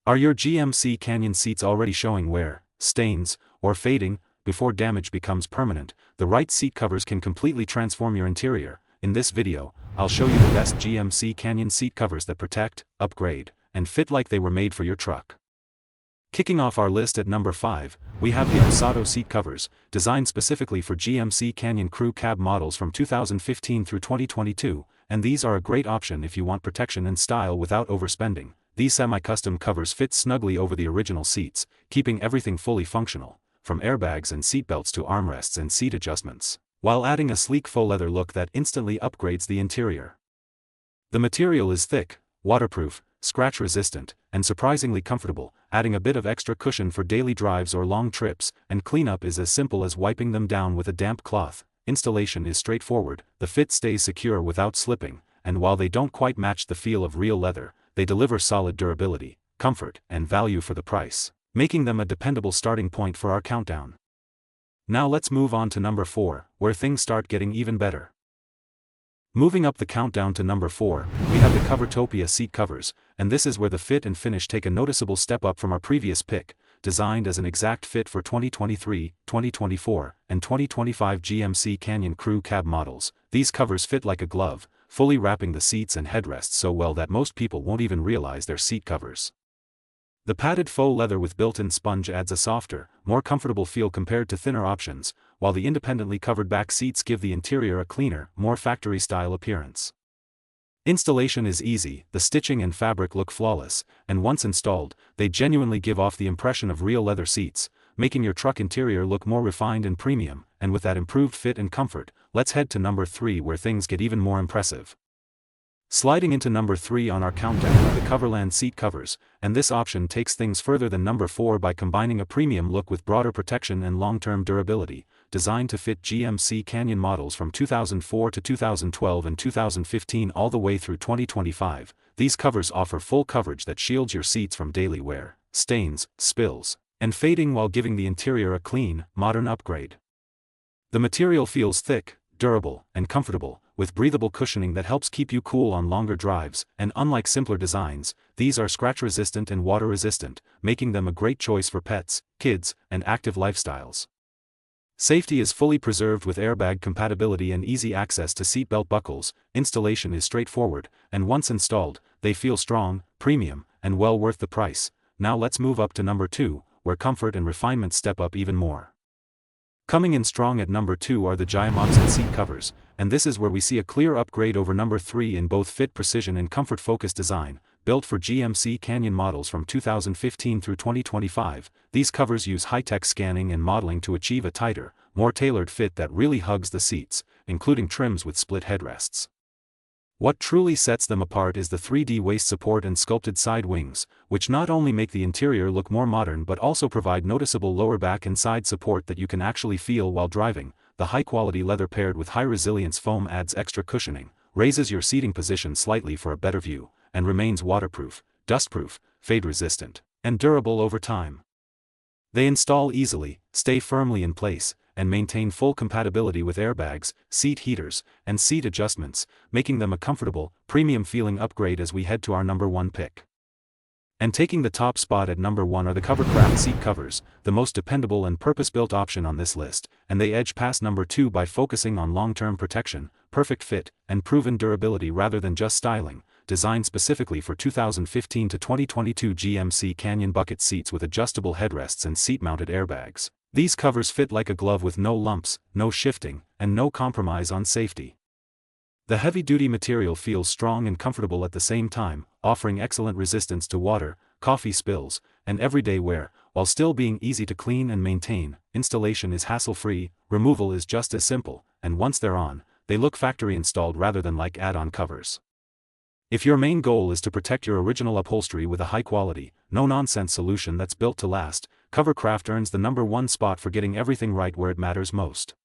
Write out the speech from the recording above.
Are your GMC Canyon seats already showing wear, stains, or fading? Before damage becomes permanent, the right seat covers can completely transform your interior. In this video, I'll show you the best GMC Canyon seat covers that protect, upgrade, and fit like they were made for your truck. Kicking off our list at number 5, we have the AOMSAZTO seat covers, designed specifically for GMC Canyon Crew Cab models from 2015 through 2022, and these are a great option if you want protection and style without overspending. These semi-custom covers fit snugly over the original seats, keeping everything fully functional, from airbags and seatbelts to armrests and seat adjustments, while adding a sleek faux leather look that instantly upgrades the interior. The material is thick, waterproof, scratch-resistant, and surprisingly comfortable, adding a bit of extra cushion for daily drives or long trips, and cleanup is as simple as wiping them down with a damp cloth. Installation is straightforward, the fit stays secure without slipping, and while they don't quite match the feel of real leather, they deliver solid durability, comfort, and value for the price, making them a dependable starting point for our countdown. Now let's move on to number 4, where things start getting even better. Moving up the countdown to number 4, we have the Covertopia seat covers, and this is where the fit and finish take a noticeable step up from our previous pick. Designed as an exact fit for 2023, 2024, and 2025 GMC Canyon Crew Cab models, these covers fit like a glove, fully wrapping the seats and headrests so well that most people won't even realize they're seat covers. The padded faux leather with built-in sponge adds a softer, more comfortable feel compared to thinner options, while the independently covered back seats give the interior a cleaner, more factory-style appearance. Installation is easy, the stitching and fabric look flawless, and once installed, they genuinely give off the impression of real leather seats, making your truck interior look more refined and premium. And with that improved fit and comfort, let's head to number 3 where things get even more impressive. Sliding into number 3 on our countdown are the Coverland seat covers, and this option takes things further than number 4 by combining a premium look with broader protection and long-term durability. Designed to fit GMC Canyon models from 2004 to 2012 and 2015 all the way through 2025, these covers offer full coverage that shields your seats from daily wear, stains, spills, and fading while giving the interior a clean, modern upgrade. The material feels thick, durable, and comfortable, with breathable cushioning that helps keep you cool on longer drives, and unlike simpler designs, these are scratch-resistant and water-resistant, making them a great choice for pets, kids, and active lifestyles. Safety is fully preserved with airbag compatibility and easy access to seatbelt buckles. Installation is straightforward, and once installed, they feel strong, premium, and well worth the price. Now let's move up to number 2, where comfort and refinement step up even more. Coming in strong at number 2 are the JIAMAOXIN seat covers, and this is where we see a clear upgrade over number 3 in both fit precision and comfort-focused design. Built for GMC Canyon models from 2015 through 2025, these covers use high-tech scanning and modeling to achieve a tighter, more tailored fit that really hugs the seats, including trims with split headrests. What truly sets them apart is the 3D waist support and sculpted side wings, which not only make the interior look more modern but also provide noticeable lower back and side support that you can actually feel while driving. The high-quality leather paired with high-resilience foam adds extra cushioning, raises your seating position slightly for a better view, and remains waterproof, dustproof, fade-resistant, and durable over time. They install easily, stay firmly in place, and maintain full compatibility with airbags, seat heaters, and seat adjustments, making them a comfortable, premium-feeling upgrade as we head to our number 1 pick. And taking the top spot at number 1 are the Covercraft seat covers, the most dependable and purpose-built option on this list, and they edge past number 2 by focusing on long-term protection, perfect fit, and proven durability rather than just styling. Designed specifically for 2015 to 2022 GMC Canyon bucket seats with adjustable headrests and seat-mounted airbags, these covers fit like a glove with no lumps, no shifting, and no compromise on safety. The heavy-duty material feels strong and comfortable at the same time, offering excellent resistance to water, coffee spills, and everyday wear, while still being easy to clean and maintain. Installation is hassle-free, removal is just as simple, and once they're on, they look factory-installed rather than like add-on covers. If your main goal is to protect your original upholstery with a high-quality, no-nonsense solution that's built to last, Covercraft earns the number 1 spot for getting everything right where it matters most.